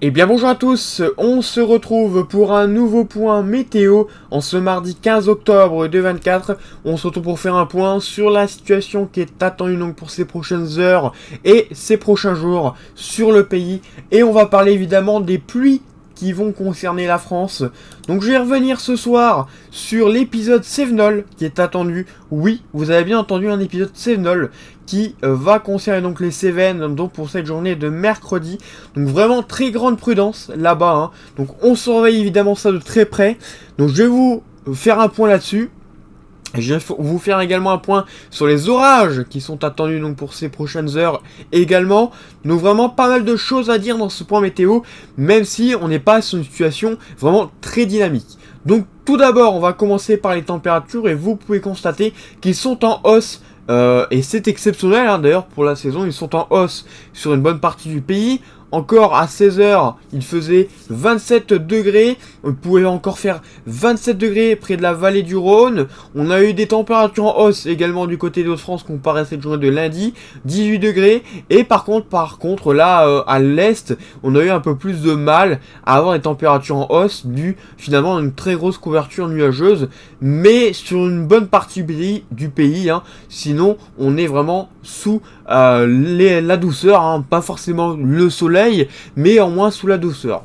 Eh bien bonjour à tous, on se retrouve pour un nouveau point météo en ce mardi 15 octobre 2024. On se retrouve pour faire un point sur la situation qui est attendue donc pour ces prochaines heures et ces prochains jours sur le pays. Et on va parler évidemment des pluies qui vont concerner la France. Donc je vais revenir ce soir sur l'épisode Cévenol qui est attendu. Oui, vous avez bien entendu, un épisode Cévenol qui va concerner donc les Cévennes donc pour cette journée de mercredi. Donc vraiment très grande prudence là-bas, hein. Donc on surveille évidemment ça de très près. Donc je vais vous faire un point là-dessus. Je vais vous faire également un point sur les orages qui sont attendus donc pour ces prochaines heures également. Donc vraiment pas mal de choses à dire dans ce point météo, même si on n'est pas sur une situation vraiment très dynamique. Donc tout d'abord on va commencer par les températures et vous pouvez constater qu'ils sont en hausse. Et c'est exceptionnel, hein, d'ailleurs pour la saison, ils sont en hausse sur une bonne partie du pays. Encore à 16h, il faisait 27 degrés. On pouvait encore faire 27 degrés près de la vallée du Rhône. On a eu des températures en hausse également du côté de Hauts-de-France comparé à cette journée de lundi. 18 degrés. Et par contre là, à l'est, on a eu un peu plus de mal à avoir des températures en hausse dû finalement à une très grosse couverture nuageuse. Mais sur une bonne partie du pays, hein. Sinon, on est vraiment sous la douceur, hein, pas forcément le soleil, mais en moins sous la douceur.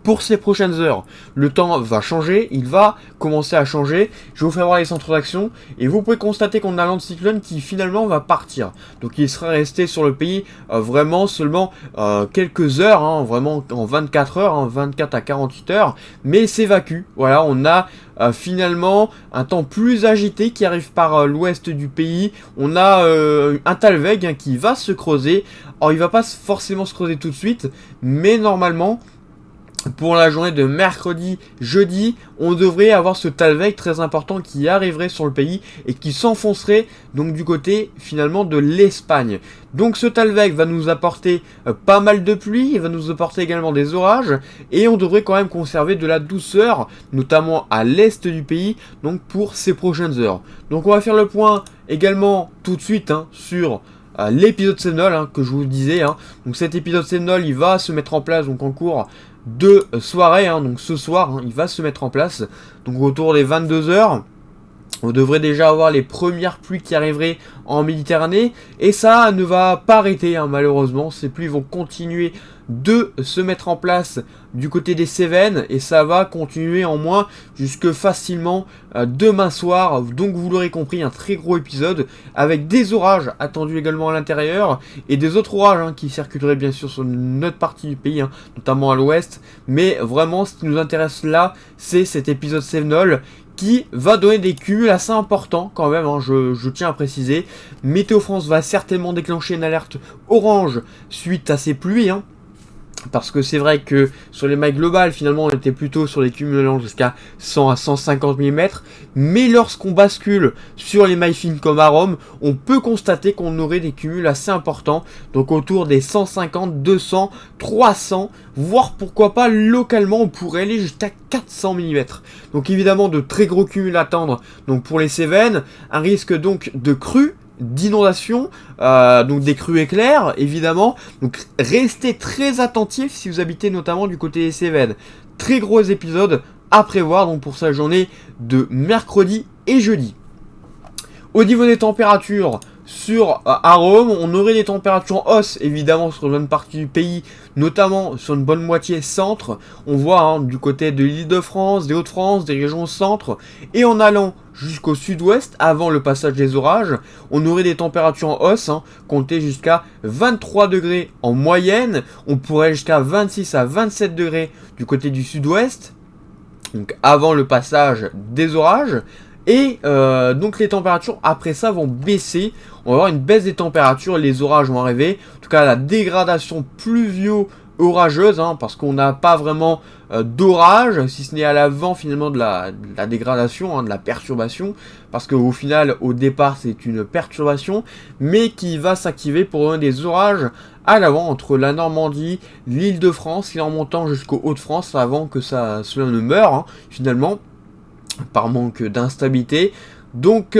Pour ces prochaines heures, le temps va changer, il va commencer à changer. Je vais vous faire voir les centres d'action et vous pouvez constater qu'on a l'anticyclone qui finalement va partir. Donc il sera resté sur le pays vraiment seulement quelques heures, hein, vraiment en 24 heures, hein, 24 à 48 heures, mais s'évacue. Voilà, on a finalement un temps plus agité qui arrive par l'ouest du pays. On a un Talweg, hein, qui va se creuser. Alors il va pas forcément se creuser tout de suite, mais normalement pour la journée de mercredi, jeudi, on devrait avoir ce Talweg très important qui arriverait sur le pays et qui s'enfoncerait donc du côté finalement de l'Espagne. Donc ce Talweg va nous apporter pas mal de pluie, il va nous apporter également des orages et on devrait quand même conserver de la douceur, notamment à l'est du pays, donc pour ces prochaines heures. Donc on va faire le point également tout de suite, hein, sur l'épisode Cévenol, hein, que je vous disais, hein. Donc cet épisode Cévenol, il va se mettre en place donc en cours de soirée, hein, donc ce soir, hein, il va se mettre en place, donc autour des 22h, on devrait déjà avoir les premières pluies qui arriveraient en Méditerranée, et ça ne va pas arrêter, hein, malheureusement, ces pluies vont continuer de se mettre en place du côté des Cévennes, et ça va continuer en moins jusque facilement demain soir. Donc vous l'aurez compris, un très gros épisode avec des orages attendus également à l'intérieur et des autres orages, hein, qui circuleraient bien sûr sur notre partie du pays, hein, notamment à l'ouest. Mais vraiment ce qui nous intéresse là, c'est cet épisode Cévenol qui va donner des cumuls assez importants quand même, hein, je tiens à préciser. Météo France va certainement déclencher une alerte orange suite à ces pluies, hein. Parce que c'est vrai que sur les mailles globales, finalement, on était plutôt sur des cumuls allant jusqu'à 100 à 150 mm. Mais lorsqu'on bascule sur les mailles fines comme à Rome, on peut constater qu'on aurait des cumuls assez importants. Donc autour des 150, 200, 300, voire pourquoi pas localement, on pourrait aller jusqu'à 400 mm. Donc évidemment, de très gros cumuls à attendre donc pour les Cévennes. Un risque donc de crue, d'inondation, donc des crues éclairs évidemment, donc restez très attentifs si vous habitez notamment du côté des Cévennes. Très gros épisode à prévoir donc pour sa journée de mercredi et jeudi. Au niveau des températures, à Rome, on aurait des températures en hausse évidemment sur une bonne partie du pays, notamment sur une bonne moitié centre. On voit, hein, du côté de l'Île-de-France, des Hauts-de-France, des régions centre, et en allant jusqu'au sud-ouest, avant le passage des orages, on aurait des températures en hausse, hein, comptées jusqu'à 23 degrés en moyenne. On pourrait aller jusqu'à 26 à 27 degrés du côté du sud-ouest, donc avant le passage des orages. Et donc les températures après ça vont baisser. On va avoir une baisse des températures, les orages vont arriver. En tout cas la dégradation pluvio-orageuse, hein, parce qu'on n'a pas vraiment d'orage, si ce n'est à l'avant finalement de la dégradation, hein, de la perturbation. Parce qu'au final, au départ, c'est une perturbation, mais qui va s'activer pour donner des orages à l'avant entre la Normandie, l'Île-de-France, et en montant jusqu'au Hauts-de-France avant que cela ne meure, hein, finalement, par manque d'instabilité. Donc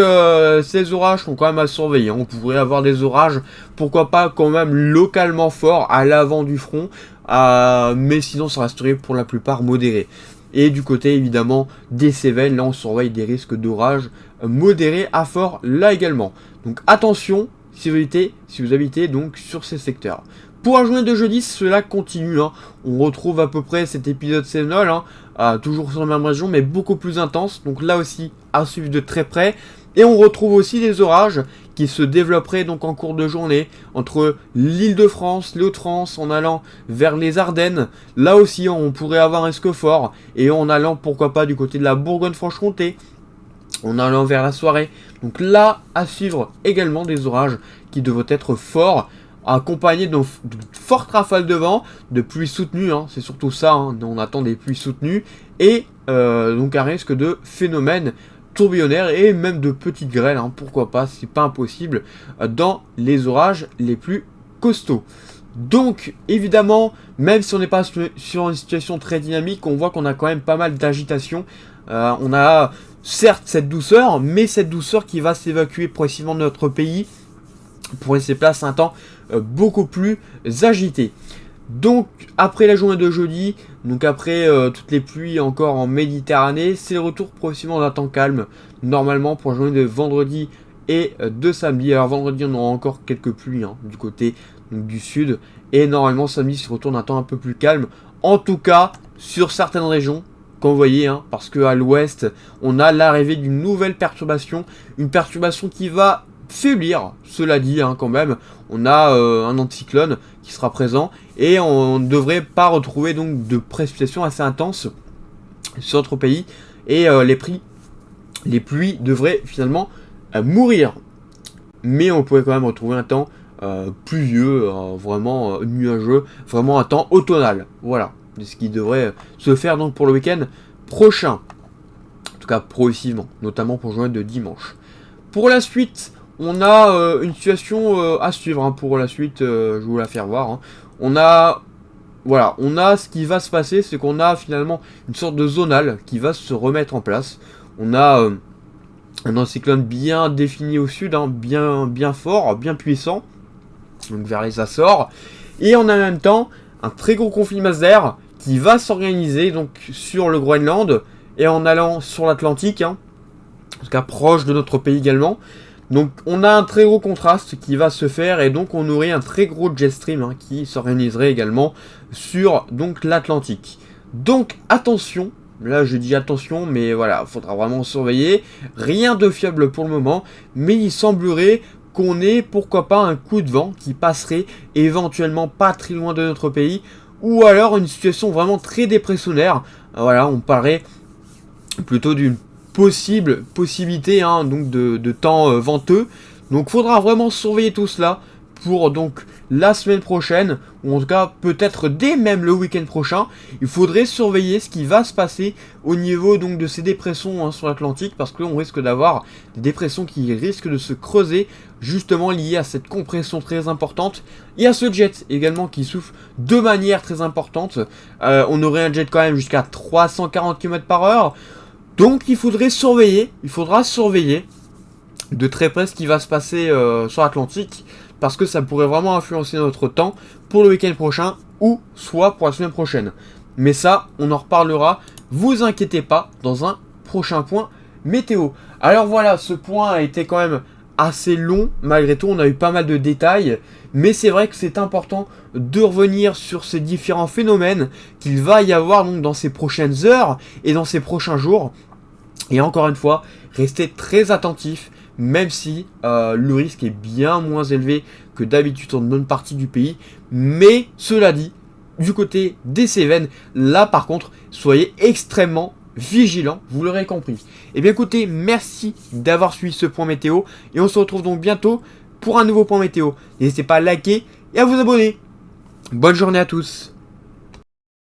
ces orages sont quand même à surveiller. On pourrait avoir des orages, pourquoi pas quand même localement forts à l'avant du front, mais sinon ça resterait pour la plupart modéré. Et du côté évidemment des Cévennes, là on surveille des risques d'orage modérés à forts là également. Donc attention si vous habitez donc sur ces secteurs. Pour la journée de jeudi, cela continue. Hein. On retrouve à peu près cet épisode sévennol, toujours sur la même région, mais beaucoup plus intense. Donc là aussi, à suivre de très près. Et on retrouve aussi des orages qui se développeraient donc en cours de journée entre l'Île-de-France, les Hauts-de-France, en allant vers les Ardennes. Là aussi, on pourrait avoir un risque fort. Et en allant, pourquoi pas, du côté de la Bourgogne-Franche-Comté, en allant vers la soirée. Donc là, à suivre également des orages qui devraient être forts, accompagnés de fortes rafales de vent, de pluies soutenues, c'est surtout ça, on attend des pluies soutenues, et donc un risque de phénomènes tourbillonnaires et même de petites grêles, pourquoi pas, c'est pas impossible, dans les orages les plus costauds. Donc évidemment, même si on n'est pas sur une situation très dynamique, on voit qu'on a quand même pas mal d'agitation. On a certes cette douceur, mais cette douceur qui va s'évacuer progressivement de notre pays pour laisser place à un temps beaucoup plus agité. Donc après la journée de jeudi, donc après toutes les pluies encore en Méditerranée, c'est le retour progressivement d'un temps calme normalement pour la journée de vendredi et de samedi. Alors vendredi on aura encore quelques pluies du côté donc, du sud, et normalement samedi c'est le retour d'un temps un peu plus calme, en tout cas sur certaines régions. Comme vous voyez, parce qu'à l'ouest, on a l'arrivée d'une nouvelle perturbation, une perturbation qui va faiblir, cela dit, quand même. On a un anticyclone qui sera présent, et on ne devrait pas retrouver donc de précipitations assez intenses sur notre pays, et les pluies devraient finalement mourir. Mais on pourrait quand même retrouver un temps pluvieux, vraiment nuageux, vraiment un temps automnal, voilà. Ce qui devrait se faire donc pour le week-end prochain, en tout cas progressivement, notamment pour journée de dimanche. Pour la suite, on a une situation à suivre, pour la suite, je vais vous la faire voir. On a ce qui va se passer, c'est qu'on a finalement une sorte de zonal qui va se remettre en place. On a un anticyclone bien défini au sud, bien fort, bien puissant, donc vers les Açores, et on a en même temps un très gros conflit masse d'air qui va s'organiser donc sur le Groenland et en allant sur l'Atlantique, en tout cas proche de notre pays également. Donc on a un très gros contraste qui va se faire, et donc on aurait un très gros jet stream qui s'organiserait également sur donc l'Atlantique. Donc attention, là je dis attention, mais voilà, faudra vraiment surveiller. Rien de fiable pour le moment, mais il semblerait qu'on ait pourquoi pas un coup de vent qui passerait éventuellement pas très loin de notre pays, ou alors une situation vraiment très dépressionnaire. Voilà, on parlerait plutôt d'une possibilité donc de temps venteux. Donc faudra vraiment surveiller tout cela pour donc la semaine prochaine, ou en tout cas peut-être dès même le week-end prochain. Il faudrait surveiller ce qui va se passer au niveau donc de ces dépressions sur l'Atlantique, parce que on risque d'avoir des dépressions qui risquent de se creuser, justement liées à cette compression très importante, et à ce jet également qui souffle de manière très importante. On aurait un jet quand même jusqu'à 340 km/h, donc il faudra surveiller de très près ce qui va se passer sur l'Atlantique, parce que ça pourrait vraiment influencer notre temps pour le week-end prochain, ou soit pour la semaine prochaine. Mais ça, on en reparlera, vous inquiétez pas, dans un prochain point météo. Alors voilà, ce point a été quand même assez long, malgré tout, on a eu pas mal de détails, mais c'est vrai que c'est important de revenir sur ces différents phénomènes qu'il va y avoir donc dans ces prochaines heures et dans ces prochains jours. Et encore une fois, restez très attentifs, même si le risque est bien moins élevé que d'habitude dans une bonne partie du pays. Mais cela dit, du côté des Cévennes, là par contre, soyez extrêmement vigilants, vous l'aurez compris. Et bien écoutez, merci d'avoir suivi ce point météo, et on se retrouve donc bientôt pour un nouveau point météo. N'hésitez pas à liker et à vous abonner. Bonne journée à tous.